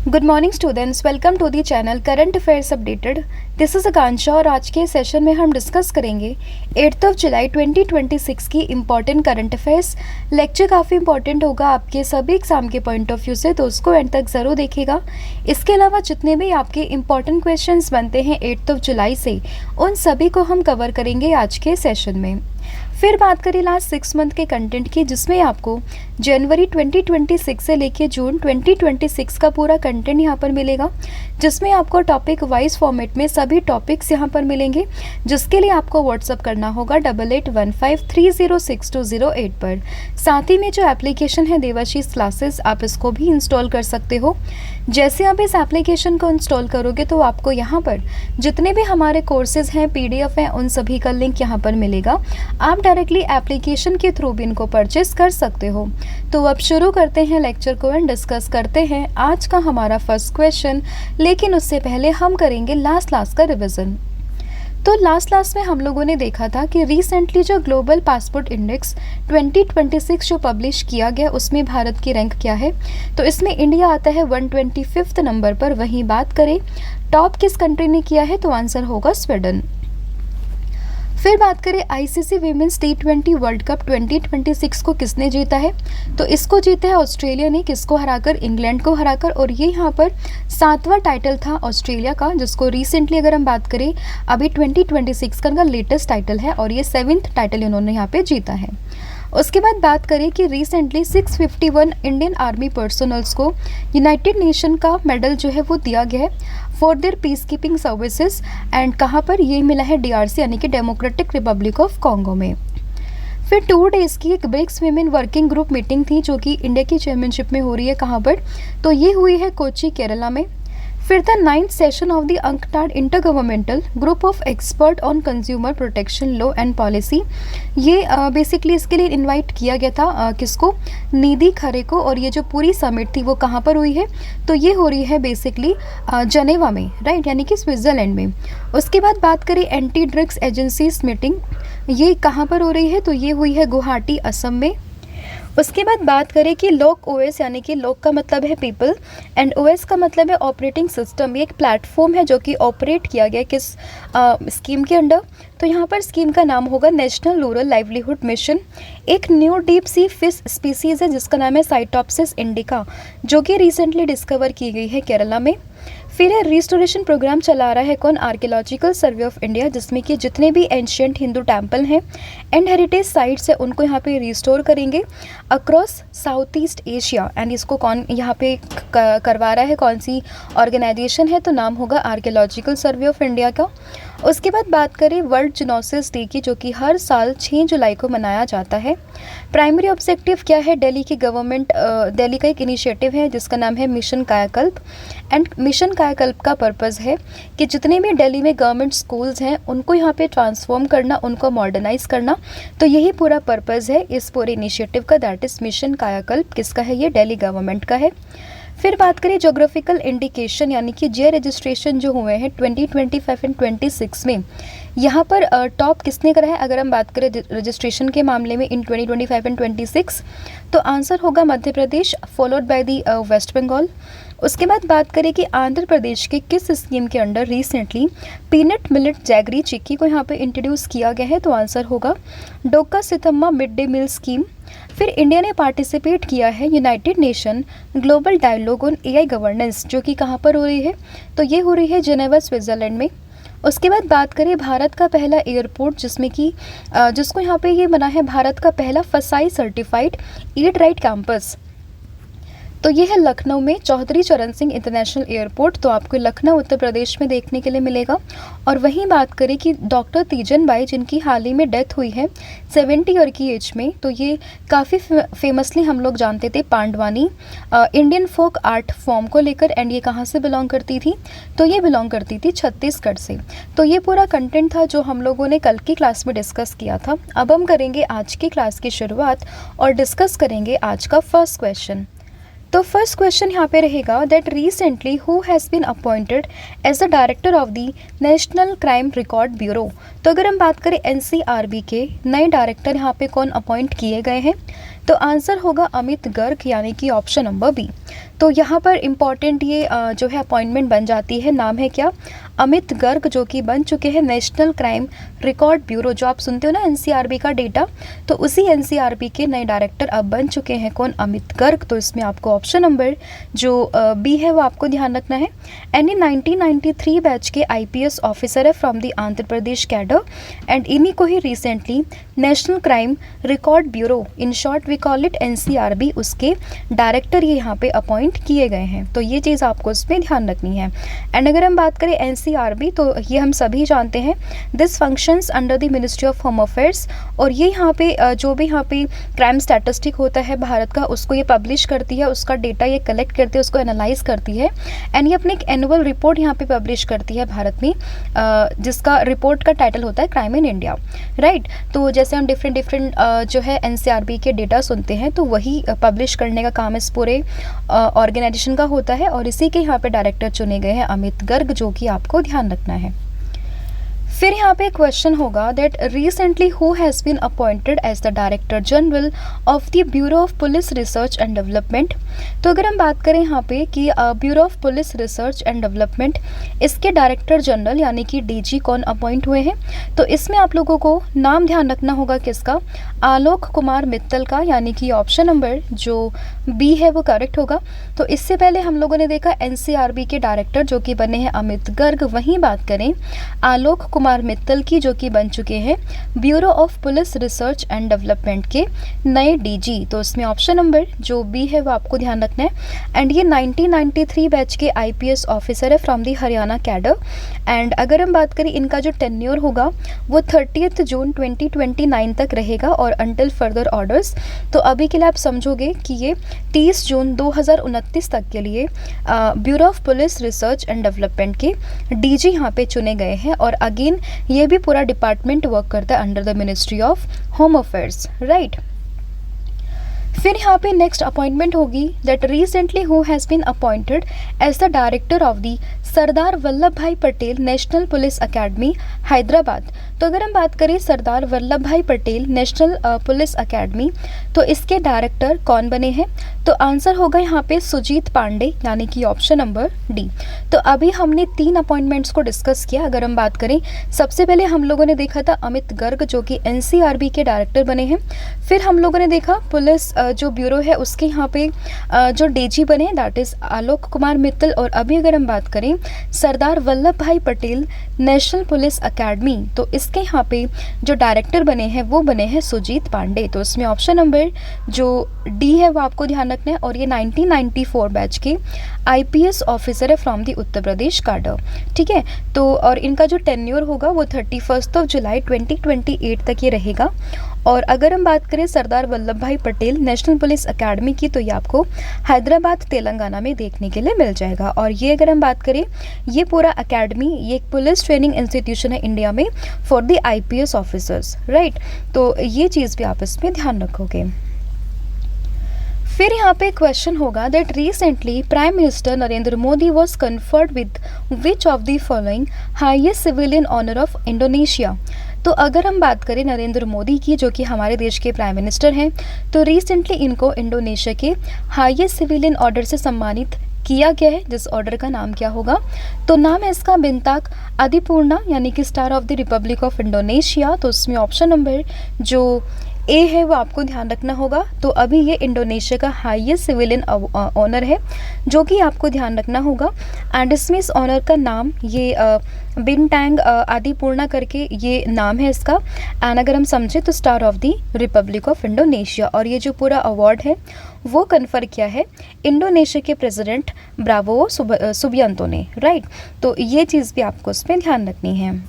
Good morning students, welcome to the channel current affairs updated. This is Akanksha और आज के session में हम डिस्कस करेंगे 8 जुलाई 2026 की इम्पॉर्टेंट करंट अफेयर्स। लेक्चर काफ़ी इंपॉर्टेंट होगा आपके सभी एग्जाम के पॉइंट ऑफ व्यू से, तो उसको एंड तक ज़रूर देखिएगा। इसके अलावा जितने भी आपके इम्पॉर्टेंट क्वेश्चंस बनते हैं 8 जुलाई से, उन सभी को हम कवर करेंगे आज के सेशन में। फिर बात करें लास्ट 6 मंथ के कंटेंट की, जिसमें आपको जनवरी 2026 से लेके जून 2026 का पूरा कंटेंट यहाँ पर मिलेगा, जिसमें आपको टॉपिक वाइज फॉर्मेट में सभी टॉपिक्स यहाँ पर मिलेंगे, जिसके लिए आपको व्हाट्सअप करना होगा 8815306208 पर। साथ ही में जो एप्लीकेशन है देवाशीष क्लासेस, आप इसको भी इंस्टॉल कर सकते हो। जैसे आप इस एप्लीकेशन को इंस्टॉल करोगे तो आपको यहाँ पर जितने भी हमारे कोर्सेज हैं, PDF हैं, उन सभी का लिंक यहाँ पर मिलेगा। आप डायरेक्टली एप्लीकेशन के थ्रू भी इनको परचेस कर सकते हो। तो अब शुरू करते हैं लेक्चर को एंड डिस्कस करते हैं आज का हमारा फर्स्ट क्वेश्चन। लेकिन उससे पहले हम करेंगे लास्ट का रिवीजन। तो लास्ट में हम लोगों ने देखा था कि रिसेंटली जो ग्लोबल पासपोर्ट इंडेक्स 2026 जो पब्लिश किया गया, उसमें भारत की रैंक क्या है। तो इसमें इंडिया आता है 125 नंबर पर। वहीं बात करें टॉप किस कंट्री ने किया है, तो आंसर होगा स्वीडन। फिर बात करें ICC women's T20 world cup 2026 को किसने जीता है, तो इसको जीता है ऑस्ट्रेलिया ने। किसको हराकर? इंग्लैंड को हराकर। और ये यहाँ पर 7वां टाइटल था ऑस्ट्रेलिया का, जिसको रिसेंटली अगर हम बात करें अभी 2026 का लेटेस्ट टाइटल है, और ये 7th टाइटल इन्होंने यहाँ पे जीता है। उसके बाद बात करें कि रिसेंटली 651 इंडियन आर्मी पर्सनल्स को यूनाइटेड नेशन का मेडल जो है वो दिया गया है for their peace keeping services. And कहाँ पर ये मिला है? DRC यानी कि डेमोक्रेटिक रिपब्लिक ऑफ कॉन्गो में। फिर 2 डेज़ की एक BRICS women working group meeting थी, जो कि इंडिया की चेयरमैनशिप में हो रही है। कहाँ पर? तो ये हुई है कोची, केरला में। फिर the 9th session of the UNCTAD inter governmental group of expert on consumer protection law and policy, ये बेसिकली इसके लिए इनवाइट किया गया था किसको? निधि खरे को। और ये जो पूरी समिट थी वो कहाँ पर हुई है, तो ये हो रही है बेसिकली जनेवा में, राइट, यानी कि स्विट्ज़रलैंड में। उसके बाद बात करें एंटी ड्रग्स एजेंसीज मीटिंग, ये कहाँ पर हो रही है, तो ये हुई है गुवाहाटी, असम में। उसके बाद बात करें कि लोक OS, यानी कि लोक का मतलब है पीपल एंड OS का मतलब है ऑपरेटिंग सिस्टम। ये एक प्लेटफॉर्म है जो कि ऑपरेट किया गया किस स्कीम के अंडर, तो यहाँ पर स्कीम का नाम होगा नेशनल रूरल लाइवलीहुड मिशन। एक new deep sea fish species है जिसका नाम है साइटोप्सिस इंडिका, जो कि रिसेंटली डिस्कवर की गई है केरला में। फिर है रिस्टोरेशन प्रोग्राम चला रहा है कौन? आर्कियोलॉजिकल सर्वे ऑफ इंडिया, जिसमें कि जितने भी एंशियंट हिंदू टेम्पल हैं एंड हेरिटेज साइट्स है, उनको यहाँ पे रिस्टोर करेंगे across south east Asia. And इसको कौन यहाँ पे करवा रहा है, कौन सी ऑर्गेनाइजेशन है, तो नाम होगा आर्कियोलॉजिकल सर्वे ऑफ इंडिया का। उसके बाद बात करें वर्ल्ड जिनोसिस डे की, जो कि हर साल 6 जुलाई को मनाया जाता है। प्राइमरी ऑब्जेक्टिव क्या है? दिल्ली की गवर्नमेंट, दिल्ली का एक इनिशिएटिव है जिसका नाम है मिशन कायाकल्प। एंड मिशन कायाकल्प का पर्पज़ है कि जितने भी दिल्ली में गवर्नमेंट स्कूल्स हैं उनको यहाँ पे ट्रांसफॉर्म करना, उनको मॉडर्नाइज करना। तो यही पूरा पर्पज़ है इस पूरे इनिशिएटिव का, दैट इज़ मिशन कायाकल्प। किसका है? ये दिल्ली गवर्नमेंट का है। फिर बात करें जोग्राफिकल इंडिकेशन, यानी कि जे रजिस्ट्रेशन जो हुए हैं 2025 एंड 26 में, यहाँ पर टॉप किसने करा है? अगर हम बात करें रजिस्ट्रेशन के मामले में इन 2025 एंड 26, तो आंसर होगा Madhya Pradesh, followed by the West Bengal. उसके बाद बात करें कि आंध्र प्रदेश के किस स्कीम के under recently peanut millet jaggery chikki को यहाँ पे इंट्रोड्यूस किया गया है, तो आंसर होगा Doka Seethamma mid day meal scheme. फिर इंडिया ने पार्टिसिपेट किया है United Nation global dialogue on AI governance, जो कि कहाँ पर हो रही है, तो ये हो रही है जेनेवा, स्विट्ज़रलैंड में। उसके बाद बात करें भारत का पहला एयरपोर्ट, जिसमें कि जिसको यहाँ पे ये बना है भारत का पहला FSSAI certified eat right campus, तो ये है लखनऊ में चौधरी चरण सिंह इंटरनेशनल एयरपोर्ट। तो आपको लखनऊ उत्तर प्रदेश में देखने के लिए मिलेगा। और वहीं बात करें कि डॉक्टर तीजन बाई, जिनकी हाल ही में डेथ हुई है 70 ईयर की एज में, तो ये काफ़ी फेमसली हम लोग जानते थे Pandavani Indian folk art form को लेकर। एंड ये कहाँ से बिलोंग करती थी, तो ये बिलोंग करती थी छत्तीसगढ़ से। तो ये पूरा कंटेंट था जो हम लोगों ने कल की क्लास में डिस्कस किया था। अब हम करेंगे आज की क्लास की शुरुआत और डिस्कस करेंगे आज का फर्स्ट क्वेश्चन। तो फर्स्ट क्वेश्चन यहाँ पे रहेगा that recently who has been appointed as the director of the National Crime Record Bureau. तो अगर हम बात करें NCRB के नए डायरेक्टर यहाँ पे कौन अपॉइंट किए गए हैं, तो आंसर होगा अमित गर्ग, यानी कि ऑप्शन नंबर बी। तो यहाँ पर इम्पॉर्टेंट ये जो है अपॉइंटमेंट बन जाती है, नाम है क्या, अमित गर्ग, जो कि बन चुके हैं नेशनल क्राइम रिकॉर्ड ब्यूरो। जो आप सुनते हो ना एनसीआरबी का डेटा, तो उसी एनसीआरबी के नए डायरेक्टर अब बन चुके हैं कौन, अमित गर्ग। तो इसमें आपको ऑप्शन नंबर जो बी है वो आपको ध्यान रखना है। एंड ये 1993 बैच के आईपीएस ऑफिसर है from the Andhra Pradesh cadre, and इन्हीं को ही recently National Crime Record Bureau, in short we call it NCRB, उसके डायरेक्टर ये यहाँ पे अपॉइंट किए गए हैं। तो ये चीज़ आपको इसमें ध्यान रखनी है। एंड अगर हम बात करें एनसीआरबी, तो ये हम सभी जानते हैं, this functions under the ministry of home affairs, और ये यहाँ पे जो भी यहाँ पे क्राइम स्टैटिस्टिक होता है भारत का, उसको ये पब्लिश करती है, उसका डेटा ये कलेक्ट करती है, उसको एनालाइज करती है, एंड ये अपनी एक एनुअल रिपोर्ट यहाँ पे पब्लिश करती है भारत में, जिसका रिपोर्ट का टाइटल होता है क्राइम इन इंडिया, राइट। तो जैसे हम डिफरेंट जो है एनसीआरबी के डेटा सुनते हैं, तो वही पब्लिश करने का काम इस पूरे ऑर्गेनाइजेशन का होता है, और इसी के यहाँ पे डायरेक्टर चुने गए हैं अमित गर्ग, जो कि आपको ध्यान रखना है। फिर यहाँ पे क्वेश्चन होगा that recently who has been appointed as the director general of the Bureau of Police Research and Development. तो अगर हम बात करें यहाँ पे कि Bureau of Police Research and Development, इसके डायरेक्टर जनरल यानी कि डीजी कौन अपॉइंट हुए हैं, तो इसमें आप लोगों को नाम ध्यान रखना होगा किसका, आलोक कुमार मित्तल का, यानी कि ऑप्शन नंबर जो बी है वो करेक्ट होगा। तो इससे पहले हम लोगों ने देखा एनसीआरबी के डायरेक्टर जो कि बने हैं अमित गर्ग, वहीं बात करें आलोक कुमार मित्तल की, जो कि बन चुके हैं bureau of Police Research and development के नए डीजी। तो इसमें ऑप्शन नंबर जो बी है वो आपको ध्यान रखना है। एंड ये 1993 बैच के आईपीएस ऑफिसर है from the Haryana cadre. And अगर हम बात करें इनका जो टेन्योर होगा वो 30 जून 2029 तक रहेगा, और अंटिल फर्दर ऑर्डर्स। तो अभी के लिए आप समझोगे कि ये 30 जून 2029 तक के लिए bureau of Police Research and development के डीजी यहाँ पे चुने गए हैं, और अगेन ये भी पूरा डिपार्टमेंट वर्क करता है under the ministry of home affairs, right. फिर यहाँ पे नेक्स्ट अपॉइंटमेंट होगी that recently who has been appointed as the director of the Sardar Vallabh Bhai Patel National Police Academy Hyderabad. तो अगर हम बात करें सरदार Vallabh Bhai Patel National Police academy, तो इसके डायरेक्टर कौन बने हैं, तो आंसर होगा यहाँ पे सुजीत पांडे, यानी कि ऑप्शन नंबर डी। तो अभी हमने 3 अपॉइंटमेंट्स को डिस्कस किया। अगर हम बात करें, सबसे पहले हम लोगों ने देखा था अमित गर्ग जो कि एनसीआरबी के डायरेक्टर बने हैं। फिर हम लोगों ने देखा पुलिस जो ब्यूरो है उसके यहाँ पे जो डीजी बने हैं दैट इज़ आलोक कुमार मित्तल। और अभी अगर हम बात करें सरदार Vallabh Bhai Patel National Police academy, तो इसके यहाँ पे जो डायरेक्टर बने हैं वो बने हैं सुजीत पांडे। तो इसमें ऑप्शन नंबर जो डी है वो आपको ध्यान रखना है, और ये 1994 बैच के आईपीएस ऑफिसर है from the Uttar Pradesh cadre, ठीक है। तो और इनका जो टेन्योर होगा वो 31 जुलाई 2028 तक ये रहेगा। और अगर हम बात करें सरदार Vallabh Bhai Patel National Police academy की, तो ये आपको हैदराबाद तेलंगाना में देखने के लिए मिल जाएगा। और ये अगर हम बात करें, ये पूरा अकेडमी ये एक पुलिस ट्रेनिंग इंस्टीट्यूशन है इंडिया में for the IPS officers, right. तो ये चीज़ भी आप इसमें ध्यान रखोगे। फिर यहाँ पे क्वेश्चन होगा that recently prime minister Narendra Modi was conferred with which of the following highest civilian honour of Indonesia. तो अगर हम बात करें नरेंद्र मोदी की, जो कि हमारे देश के प्राइम मिनिस्टर हैं, तो रिसेंटली इनको इंडोनेशिया के हाईएस्ट सिविलियन ऑर्डर से सम्मानित किया गया है, जिस ऑर्डर का नाम क्या होगा, तो नाम है इसका बिंताक आदिपूर्णा, यानी कि star of the Republic of Indonesia. तो उसमें ऑप्शन नंबर जो ए है वो आपको ध्यान रखना होगा। तो अभी ये इंडोनेशिया का हाईएस्ट सिविलियन ऑनर है, जो कि आपको ध्यान रखना होगा। एंड इसमें इस ऑनर का नाम ये बिनटैंग आदिपूर्णा करके ये नाम है इसका। एंड अगर हम समझे तो star of the Republic of Indonesia. और ये जो पूरा अवार्ड है वो कन्फर किया है इंडोनेशिया के प्रेसिडेंट ब्रावो सुबियांतो ने, राइट। तो ये चीज़ भी आपको उसमें ध्यान रखनी है।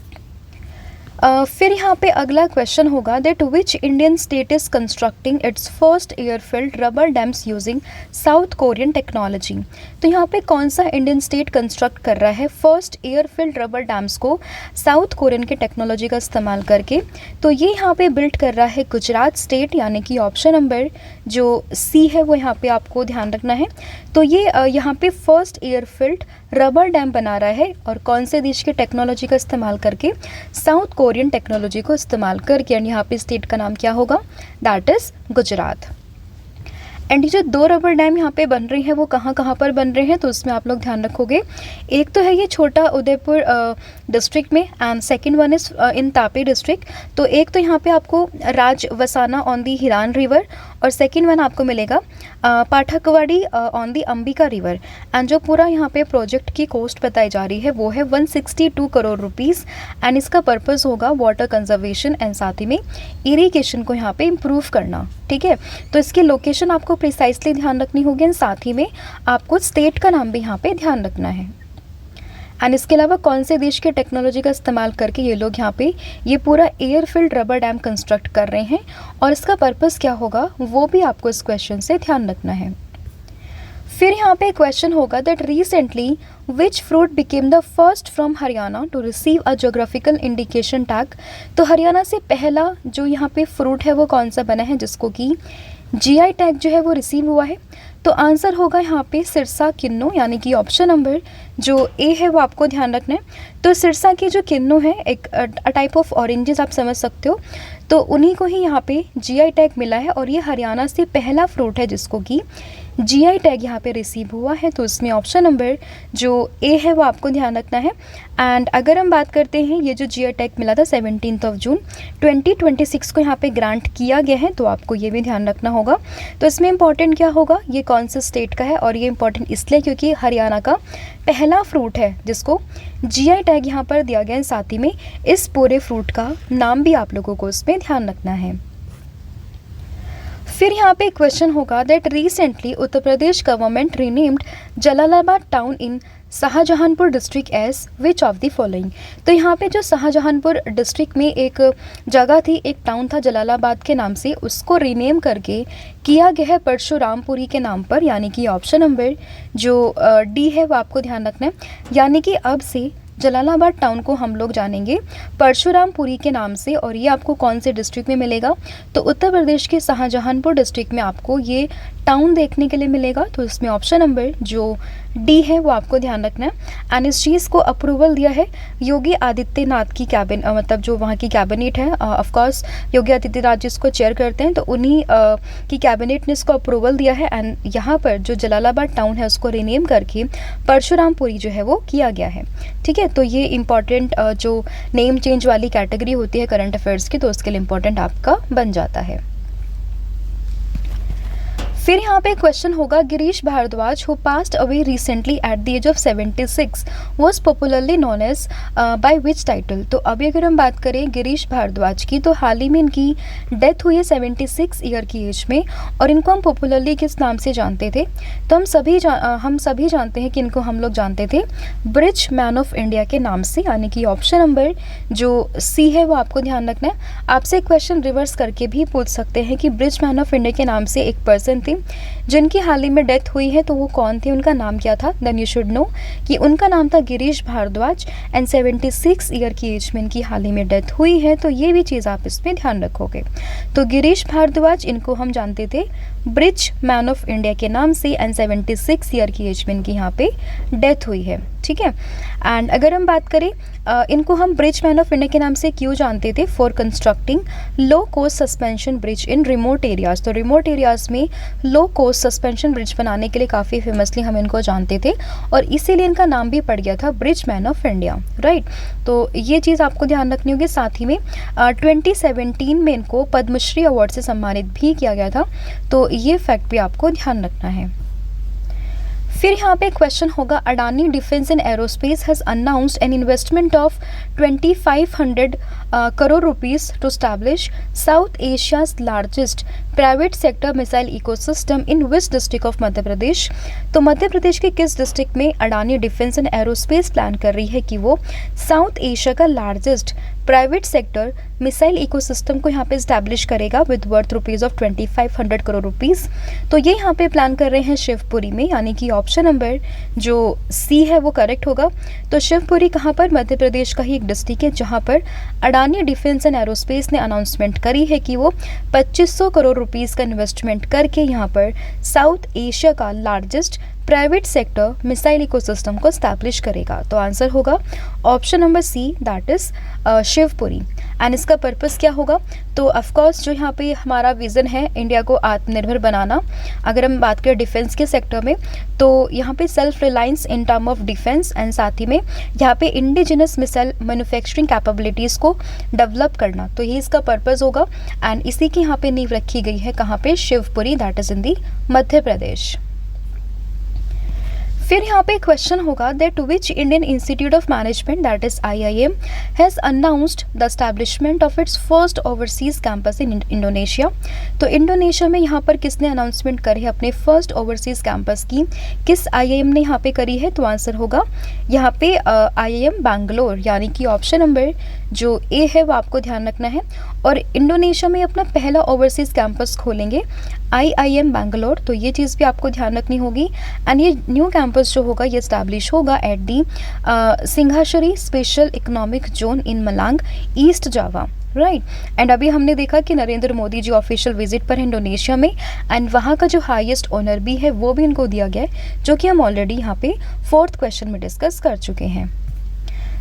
फिर यहाँ पे अगला क्वेश्चन होगा that which Indian state is constructing its first air filled rubber dams using South Korean technology. तो यहाँ पे कौन सा इंडियन स्टेट कंस्ट्रक्ट कर रहा है फर्स्ट एयरफिल्ड रबर डैम्स को साउथ कोरियन के टेक्नोलॉजी का इस्तेमाल करके, तो ये यहाँ पे बिल्ड कर रहा है गुजरात स्टेट, यानी कि ऑप्शन नंबर जो सी है वो यहाँ पे आपको ध्यान रखना है। तो ये यहाँ पे फर्स्ट एयरफिल्ड रबर डैम बना रहा है, और कौन से देश की टेक्नोलॉजी का इस्तेमाल करके, साउथ कोरियन टेक्नोलॉजी को इस्तेमाल करके। एंड यहाँ पे स्टेट का नाम क्या होगा, दैट इज गुजरात। एंड ये जो 2 रबर डैम यहाँ पे बन रही हैं वो कहाँ कहाँ पर बन रहे हैं, तो उसमें आप लोग ध्यान रखोगे। एक तो है ये छोटा उदयपुर डिस्ट्रिक्ट में, and second one is in Tapi district. तो एक तो यहाँ पे आपको राजवसाना ऑन दी हिरान रिवर, और सेकंड वन आपको मिलेगा Pathakwadi on the Ambika river. And जो पूरा यहाँ पे प्रोजेक्ट की कॉस्ट बताई जा रही है वो है 162 करोड़ रुपीज़। एंड इसका पर्पस होगा वाटर कंजर्वेशन एंड साथ ही में इरिगेशन को यहाँ पे इम्प्रूव करना। ठीक है, तो इसकी लोकेशन आपको प्रिसाइसली ध्यान रखनी होगी, एंड साथ ही में आपको स्टेट का नाम भी यहाँ पे ध्यान रखना है। एंड इसके अलावा कौन से देश के टेक्नोलॉजी का इस्तेमाल करके ये लोग यहाँ पे ये पूरा एयरफिल्ड रबर डैम कंस्ट्रक्ट कर रहे हैं, और इसका पर्पस क्या होगा वो भी आपको इस क्वेश्चन से ध्यान रखना है। फिर यहाँ पे क्वेश्चन होगा that recently which fruit became the first from Haryana to receive a geographical indication tag. तो हरियाणा से पहला जो यहाँ पे फ्रूट है वो कौन सा बना है जिसको कि जीआई टैग जो है वो रिसीव हुआ है। तो आंसर होगा यहाँ पे सिरसा किन्नू, यानी कि ऑप्शन नंबर जो ए है वो आपको ध्यान रखना है। तो सिरसा की जो किन्नू है एक टाइप ऑफ ऑरेंजेस आप समझ सकते हो, तो उन्हीं को ही यहाँ पे जीआई टैग मिला है, और ये हरियाणा से पहला फ्रूट है जिसको कि जीआई टैग यहाँ पे रिसीव हुआ है। तो इसमें ऑप्शन नंबर जो ए है वो आपको ध्यान रखना है। एंड अगर हम बात करते हैं ये जो जीआई टैग मिला था 17 जून 2026 को यहाँ पे ग्रांट किया गया है, तो आपको ये भी ध्यान रखना होगा। तो इसमें इंपॉर्टेंट क्या होगा, ये कौन से स्टेट का है, और ये इंपॉर्टेंट इसलिए क्योंकि हरियाणा का पहला फ्रूट है जिसको जीआई टैग यहाँ पर दिया गया है। साथ ही में इस पूरे फ्रूट का नाम भी आप लोगों को इसमें ध्यान रखना है। फिर यहाँ पे क्वेश्चन होगा that recently Uttar Pradesh government renamed Jalalabad town in Shahjahanpur district as which of the following. तो यहाँ पे जो शाहजहानपुर डिस्ट्रिक्ट में एक जगह थी, एक टाउन था जलालाबाद के नाम से, उसको रीनेम करके किया गया है परशुरामपुरी के नाम पर, यानी कि ऑप्शन नंबर जो डी है वो आपको ध्यान रखना है। यानी कि अब से जलालाबाद टाउन को हम लोग जानेंगे परशुरामपुरी के नाम से, और ये आपको कौन से डिस्ट्रिक्ट में मिलेगा, तो उत्तर प्रदेश के शाहजहानपुर डिस्ट्रिक्ट में आपको ये टाउन देखने के लिए मिलेगा। तो इसमें ऑप्शन नंबर जो डी है वो आपको ध्यान रखना है। एंड इस चीज़ को अप्रूवल दिया है योगी आदित्यनाथ की मतलब जो वहाँ की कैबिनेट है, ऑफ कोर्स योगी आदित्यनाथ जिसको चेयर करते हैं, तो उन्हीं की कैबिनेट ने इसको अप्रूवल दिया है। एंड यहाँ पर जो जलालाबाद टाउन है उसको रीनेम करके परशुरामपुरी जो है वो किया गया है। ठीक है, तो ये इंपॉर्टेंट जो नेम चेंज वाली कैटेगरी होती है करंट अफेयर्स की, तो उसके लिए इंपॉर्टेंट आपका बन जाता है। फिर यहाँ पे क्वेश्चन होगा Girish Bharadwaj who passed away recently at the age of 76 was popularly known as by which title. तो अभी अगर हम बात करें गिरीश भारद्वाज की, तो हाल ही में इनकी डेथ हुई है 76 ईयर की एज में, और इनको हम पॉपुलरली किस नाम से जानते थे, तो हम सभी जानते हैं कि इनको हम लोग जानते थे ब्रिज मैन ऑफ इंडिया के नाम से, यानी कि ऑप्शन नंबर जो सी है वो आपको ध्यान रखना है। आपसे क्वेश्चन रिवर्स करके भी पूछ सकते हैं कि ब्रिज मैन ऑफ इंडिया के नाम से एक पर्सन थे जिनकी हाल ही में डेथ हुई है, तो वो कौन थे, उनका नाम क्या था, देन यू शुड नो कि उनका नाम था गिरीश भारद्वाज, एंड 76 ईयर की एज में इनकी हाल ही में डेथ हुई है। तो ये भी चीज़ आप इसमें ध्यान रखोगे। तो गिरीश भारद्वाज इनको हम जानते थे ब्रिज मैन ऑफ इंडिया के नाम से, एंड 76 ईयर की एज में इनकी यहाँ पे डेथ हुई है। ठीक है, एंड अगर हम बात करें इनको हम ब्रिज मैन ऑफ इंडिया के नाम से क्यों जानते थे, for constructing low coast suspension bridge in remote areas. तो रिमोट एरियाज में लो कोस्ट सस्पेंशन ब्रिज बनाने के लिए काफ़ी फेमसली हम इनको जानते थे, और इसीलिए इनका नाम भी पड़ गया था bridge man of India, right. तो ये चीज़ आपको ध्यान रखनी होगी। साथ ही में 2017 में इनको पद्मश्री अवार्ड से सम्मानित भी किया गया था, तो ये फैक्ट भी आपको ध्यान रखना है। फिर यहाँ पे क्वेश्चन होगा Adani defence and aerospace has announced an investment of 2500 crore rupees to establish south Asia's largest private sector missile ecosystem in which district of Madhya Pradesh. तो मध्य प्रदेश के किस डिस्ट्रिक्ट में Adani defence and aerospace plan कर रही है कि वो साउथ एशिया का largest private sector missile ecosystem को यहाँ पे इस्टेब्लिश करेगा with worth rupees of 2500 crore rupees. तो ये यहाँ पे प्लान कर रहे हैं शिवपुरी में, यानी कि ऑप्शन नंबर जो सी है वो करेक्ट होगा। तो शिवपुरी कहाँ पर, मध्य प्रदेश का ही एक डिस्ट्रिक्ट है जहाँ पर अडानी डिफेंस एंड एरोस्पेस ने अनाउंसमेंट करी है कि वो 2500 करोड़ रुपीज़ का इन्वेस्टमेंट करके यहाँ पर साउथ एशिया का largest private sector missile ecosystem को स्टैब्लिश करेगा। तो आंसर होगा option number C, that is Shivpuri. And इसका पर्पस क्या होगा, तो ऑफकोर्स जो यहाँ पे हमारा विज़न है इंडिया को आत्मनिर्भर बनाना, अगर हम बात करें डिफेंस के सेक्टर में, तो यहाँ पे self reliance in term of defence, and साथ ही में यहाँ पे इंडिजिनस मिसाइल मैन्युफैक्चरिंग कैपेबिलिटीज़ को डेवलप करना, तो ये इसका पर्पस होगा। एंड इसी की यहाँ पे नींव रखी गई है कहाँ पे, शिवपुरी, दैट इज़ इन दी मध्य प्रदेश। फिर यहाँ पे क्वेश्चन होगा that which Indian institute of management, that is IIM, has announced the establishment of its first overseas campus in Indonesia. तो इंडोनेशिया में यहाँ पर किसने अनाउंसमेंट करी है अपने फर्स्ट ओवरसीज कैंपस की, किस IIM ने यहाँ पे करी है, तो आंसर होगा यहाँ पे IIM बैंगलोर, यानी कि ऑप्शन नंबर जो ए है वो आपको ध्यान रखना है। और इंडोनेशिया में अपना पहला ओवरसीज कैंपस खोलेंगे IIM बैंगलोर, तो ये चीज़ भी आपको ध्यान रखनी होगी। एंड ये न्यू कैंपस जो होगा ये इस्टेब्लिश होगा at the Singhasari special economic zone in Malang, east Java, right. And अभी हमने देखा कि नरेंद्र मोदी जी ऑफिशियल विजिट पर है इंडोनेशिया में, एंड वहाँ का जो हाईएस्ट ऑनर भी है वो भी इनको दिया गया है, जो कि हम ऑलरेडी यहाँ पे 4th क्वेश्चन में डिस्कस कर चुके हैं।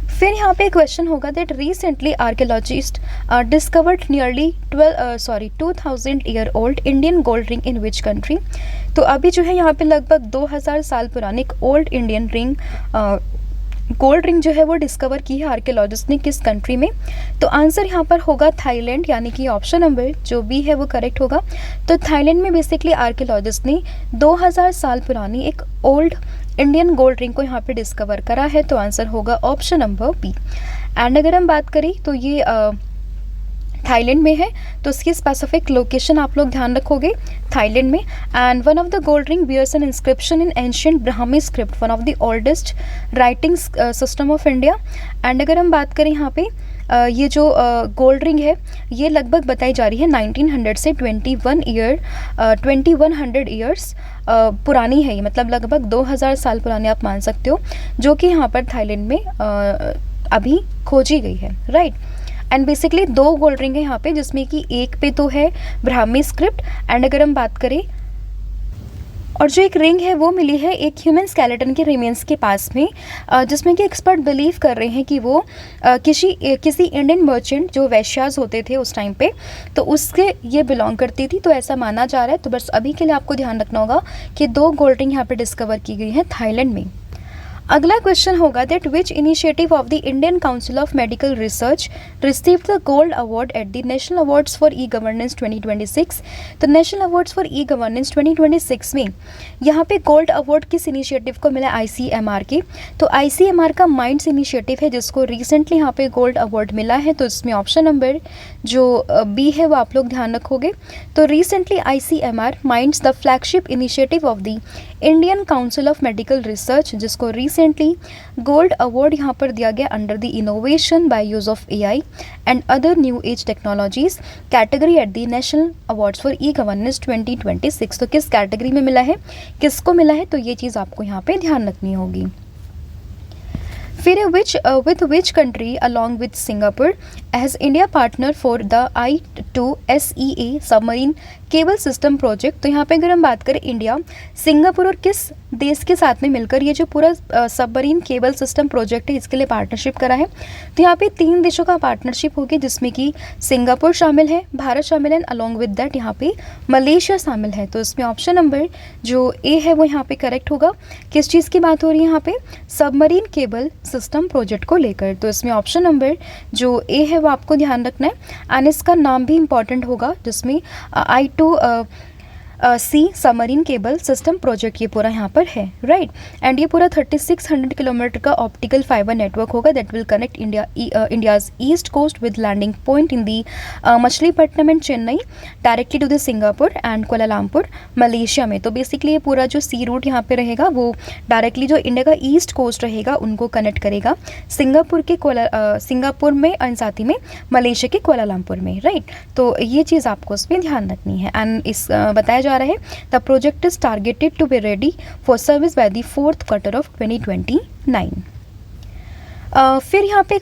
फिर यहाँ पे क्वेश्चन होगा that recently archaeologist discovered nearly 2000 year old Indian gold ring in which country. तो अभी जो है यहाँ पे लगभग 2000 साल पुरानी एक old Indian ring, gold ring जो है वो डिस्कवर की है आर्कियोलॉजिस्ट ने, किस कंट्री में, तो आंसर यहाँ पर होगा थाईलैंड, यानी कि ऑप्शन नंबर जो बी है वो करेक्ट होगा। तो थाईलैंड में बेसिकली आर्कियोलॉजिस्ट ने 2000 साल पुरानी एक ओल्ड इंडियन गोल्ड रिंग को यहाँ पे डिस्कवर करा है, तो आंसर होगा ऑप्शन नंबर बी। एंड अगर हम बात करें तो ये थाईलैंड में है, तो उसकी स्पेसिफिक लोकेशन आप लोग ध्यान रखोगे, थाईलैंड में। And one of the gold ring bears an inscription in ancient Brahmi script, one of the oldest writing system of India. And अगर हम बात करें यहाँ पे ये जो गोल्ड रिंग है ये लगभग बताई जा रही है 1900 से 2100 ईयर्स पुरानी है, ये मतलब लगभग 2000 साल पुरानी आप मान सकते हो, जो कि यहाँ पर थाईलैंड में अभी खोजी गई है, right. And basically 2 gold ring है यहाँ पे, जिसमें कि एक पे तो है ब्राह्मी स्क्रिप्ट, एंड अगर हम बात करें और जो एक रिंग है वो मिली है एक ह्यूमन स्केलेटन के रिमेन्स के पास में, जिसमें कि एक्सपर्ट बिलीव कर रहे हैं कि वो किसी इंडियन मर्चेंट जो वैश्याज होते थे उस टाइम पे, तो उसके ये बिलोंग करती थी, तो ऐसा माना जा रहा है। तो बस अभी के लिए आपको ध्यान रखना होगा कि 2 गोल्ड रिंग यहाँ पे डिस्कवर की गई है थाईलैंड में। अगला क्वेश्चन होगा that which initiative of the Indian council of medical research received the gold award at the national awards for e governance 2026। तो national awards for e governance 2026 में यहाँ पे गोल्ड अवार्ड किस इनिशिएटिव को मिला, ICMR के। तो ICMR का माइंड्स इनिशिएटिव है जिसको रिसेंटली यहाँ पे गोल्ड अवार्ड मिला है, तो इसमें ऑप्शन नंबर जो बी है वो आप लोग ध्यान रखोगे। तो recently ICMR minds the flagship initiative of the Indian council of medical research, जिसको रिसेंटली गोल्ड अवार्ड यहाँ पर दिया गया under the innovation by use of AI and other new age technologies category at the national awards for e governance 2026। तो किस category में मिला है, किसको मिला है, तो ये चीज़ आपको यहाँ पे ध्यान रखनी होगी। फिर with which country along with Singapore as India partner for the I2SEA submarine cable system project. तो यहाँ पे अगर हम बात करें इंडिया, सिंगापुर और किस देश के साथ में मिलकर ये जो पूरा सबमरीन केबल सिस्टम प्रोजेक्ट है इसके लिए पार्टनरशिप करा है। तो यहाँ पे 3 देशों का पार्टनरशिप होगी, जिसमें कि सिंगापुर शामिल है, भारत शामिल है, अलॉन्ग विद दैट यहाँ पे मलेशिया शामिल है। तो इसमें ऑप्शन नंबर जो ए है वो यहाँ पे करेक्ट होगा। किस चीज़ की बात हो रही है यहाँ पे, सबमरीन केबल सिस्टम प्रोजेक्ट को लेकर। तो इसमें ऑप्शन नंबर जो ए है वो आपको ध्यान रखना है, एंड इसका नाम भी इंपॉर्टेंट होगा, जिसमें I2C submarine cable system project ये पूरा यहाँ पर है, राइट। एंड ये पूरा 3600 किलोमीटर का ऑप्टिकल फाइबर नेटवर्क होगा that will connect India's east coast with landing point in the Machilipatnam and Chennai directly to the Singapore and Kuala Lumpur Malaysia में। तो बेसिकली ये पूरा जो सी रूट यहाँ पे रहेगा वो डायरेक्टली जो इंडिया का ईस्ट कोस्ट रहेगा उनको कनेक्ट करेगा सिंगापुर में एंड साथ ही में मलेशिया के कुआलालंपुर में, राइट। तो ये चीज़ आपको उसमें ध्यान रखनी है। एंड इस बताया जा रहा है the project is targeted to be ready for service by the 4th quarter of 2029। फिर यहाँ पे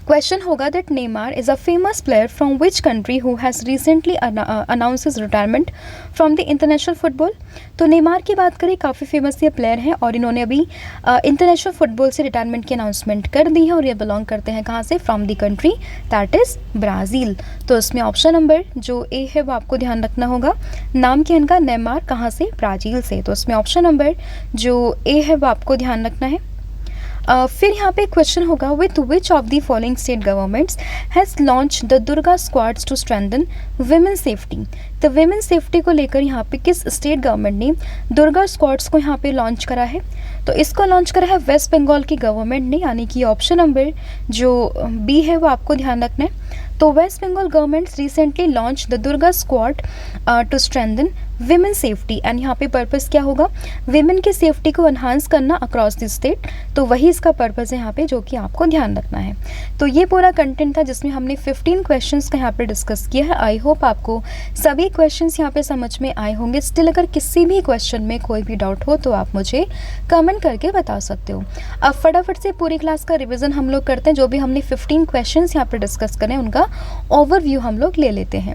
क्वेश्चन होगा that Neymar is a famous player from which country who has recently announce his retirement from the international football. तो Neymar की बात करें, काफ़ी famous ये प्लेयर हैं और इन्होंने अभी इंटरनेशनल फुटबॉल से रिटायरमेंट की अनाउंसमेंट कर दी है और ये बिलोंग करते हैं कहाँ से, from the country that is Brazil. तो इसमें ऑप्शन नंबर जो ए है वो आपको ध्यान रखना होगा। नाम क्या इनका, नेमार, कहाँ से, ब्राज़ील से। तो इसमें ऑप्शन नंबर जो ए है वो आपको ध्यान रखना है। फिर यहाँ पे क्वेश्चन होगा, with which of the following state governments has launch the Durga squads to strengthen women safety. तो वुमेन सेफ्टी को लेकर यहाँ पे किस स्टेट गवर्नमेंट ने दुर्गा स्क्वाड्स को यहाँ पे लॉन्च करा है। तो इसको लॉन्च करा है वेस्ट बंगाल की गवर्नमेंट ने, यानी कि ऑप्शन नंबर जो बी है वो आपको ध्यान रखना है। तो West Bengal government recently launch the Durga squad to strengthen women safety and यहाँ पे पर्पस क्या होगा, विमेन की सेफ्टी को एनहांस करना अक्रॉस द स्टेट। तो वही इसका पर्पस है यहाँ पे, जो कि आपको ध्यान रखना है। तो ये पूरा कंटेंट था जिसमें हमने 15 क्वेश्चंस का यहाँ पे डिस्कस किया है। आई होप आपको सभी क्वेश्चंस यहाँ पे समझ में आए होंगे। स्टिल अगर किसी भी क्वेश्चन में कोई भी डाउट हो तो आप मुझे कमेंट करके बता सकते हो। अब फटाफट से पूरी क्लास का रिविजन हम लोग करते हैं। जो भी हमने 15 क्वेश्चंस यहाँ पे डिस्कस करें उनका ओवरव्यू हम लोग ले लेते हैं।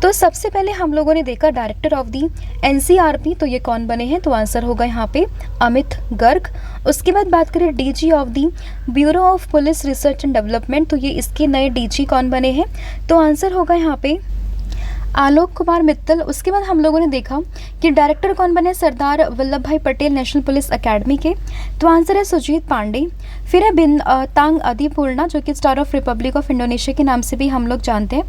तो सबसे पहले हम लोगों ने देखा डायरेक्टर ऑफ दी एनसीआरपी, तो ये कौन बने हैं, तो आंसर होगा यहाँ पे अमित गर्ग। उसके बाद बात करें DG of the bureau of Police Research and Development, तो ये इसके नए डीजी कौन बने हैं, तो आंसर होगा यहाँ पे आलोक कुमार मित्तल। उसके बाद हम लोगों ने देखा कि डायरेक्टर कौन बने, सरदार Vallabh Bhai Patel National police academy के, तो आंसर है सुजीत पांडे। फिर है बिनतांग अधिपूर्णा, जो कि star of Republic of Indonesia के नाम से भी हम लोग जानते हैं।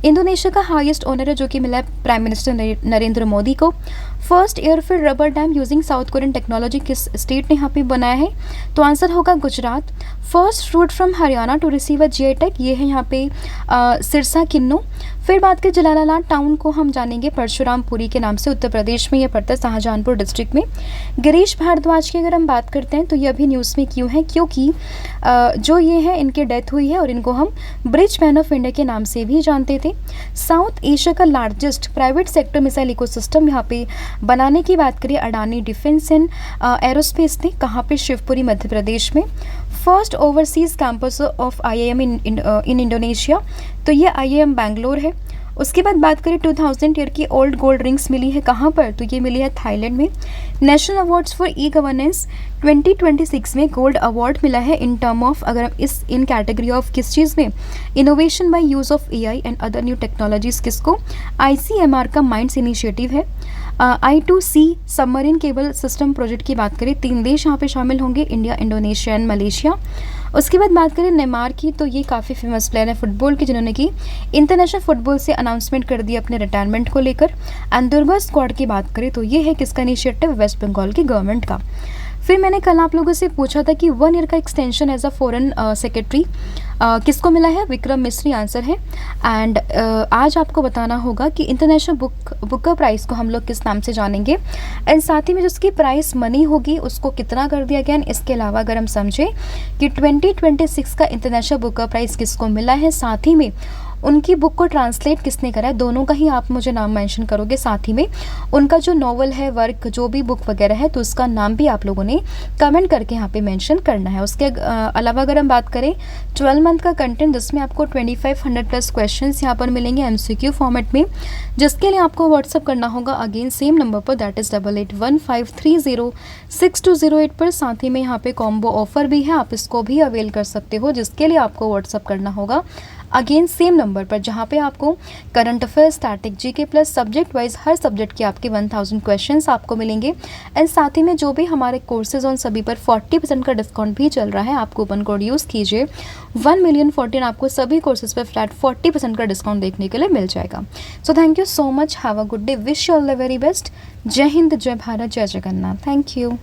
इंडोनेशिया का हाईएस्ट ऑनर है जो कि मिला है प्राइम मिनिस्टर नरेंद्र मोदी को। First airfield rubber dam using South Korean technology किस स्टेट ने यहाँ पे बनाया है, तो आंसर होगा Gujarat. First fruit from Haryana to receive a GI tag, ये है यहाँ पे सिरसा किन्नू। फिर बात करें जलालाबाद टाउन को हम जानेंगे परशुरामपुरी के नाम से, उत्तर प्रदेश में ये पड़ता है, शाहजहानपुर डिस्ट्रिक्ट में। गिरीश भारद्वाज की अगर हम बात करते हैं तो ये अभी न्यूज़ में क्यों है, क्योंकि जो ये है इनकी डेथ हुई है और इनको हम ब्रिज मैन ऑफ इंडिया के नाम से भी जानते थे। साउथ एशिया का largest private sector missile ecosystem यहाँ पे बनाने की बात करें अडानी डिफेंस एंड एरोस्पेस ने, कहाँ पे, शिवपुरी मध्य प्रदेश में। First overseas campus of IIM in Indonesia, तो ये आईआईएम बैंगलोर है। उसके बाद बात करें 2000 ईयर की ओल्ड गोल्ड रिंग्स मिली है कहाँ पर, तो ये मिली है थाईलैंड में। National awards for e governance 2026 में गोल्ड अवार्ड मिला है इन टर्म ऑफ, अगर इन कैटेगरी ऑफ किस चीज़ में, innovation by use of AI and other new technologies, किसको, आईसीएमआर का माइंड्स इनिशिएटिव है। I2C submarine cable system project की बात करें, 3 देश यहाँ पे शामिल होंगे, इंडिया, इंडोनेशिया एंड मलेशिया। उसके बाद बात करें नेमार की, तो ये काफ़ी फेमस प्लेयर है फुटबॉल की, जिन्होंने की इंटरनेशनल फुटबॉल से अनाउंसमेंट कर दी अपने रिटायरमेंट को लेकर। एंड दुर्गा स्क्वाड की बात करें तो ये है किसका इनिशिएटिव, वेस्ट बंगाल की गवर्नमेंट का। फिर मैंने कल आप लोगों से पूछा था कि 1 ईयर का extension as a foreign secretary किसको मिला है, विक्रम मिस्री आंसर है। एंड आज आपको बताना होगा कि इंटरनेशनल बुकर प्राइज़ को हम लोग किस नाम से जानेंगे, एंड साथ ही में जिसकी प्राइस मनी होगी उसको कितना कर दिया गया। इसके अलावा अगर हम समझें कि 2026 का इंटरनेशनल बुकर प्राइज़ किसको मिला है, साथ ही में उनकी बुक को ट्रांसलेट किसने करा है, दोनों का ही आप मुझे नाम मेंशन करोगे। साथ ही में उनका जो नॉवल है, वर्क, जो भी बुक वगैरह है, तो उसका नाम भी आप लोगों ने कमेंट करके यहाँ पे मेंशन करना है। उसके अलावा अगर हम बात करें 12 मंथ का कंटेंट, जिसमें आपको 2500 प्लस क्वेश्चंस यहाँ पर मिलेंगे एमसीक्यू फॉर्मेट में, जिसके लिए आपको व्हाट्सअप करना होगा अगेन सेम नंबर पर, दैट इज़ 8815306208 पर। साथ ही में यहाँ पे कॉम्बो ऑफर भी है, आप इसको भी अवेल कर सकते हो, जिसके लिए आपको व्हाट्सअप करना होगा अगेन सेम नंबर पर, जहाँ पे आपको current affairs, static, GK plus subject wise हर सब्जेक्ट के आपके 1000 क्वेश्चंस आपको मिलेंगे। एंड साथ ही में जो भी हमारे कोर्सेज उन सभी पर 40% का डिस्काउंट भी चल रहा है, आप कूपन कोड यूज़ कीजिए, 1,000,014 आपको सभी कोर्सेज पर फ्लैट 40% का डिस्काउंट देखने के लिए मिल जाएगा। So thank you so much, have a good day, wish you all the very best. जय हिंद, जय भारत, जय जगन्नाथ, थैंक यू।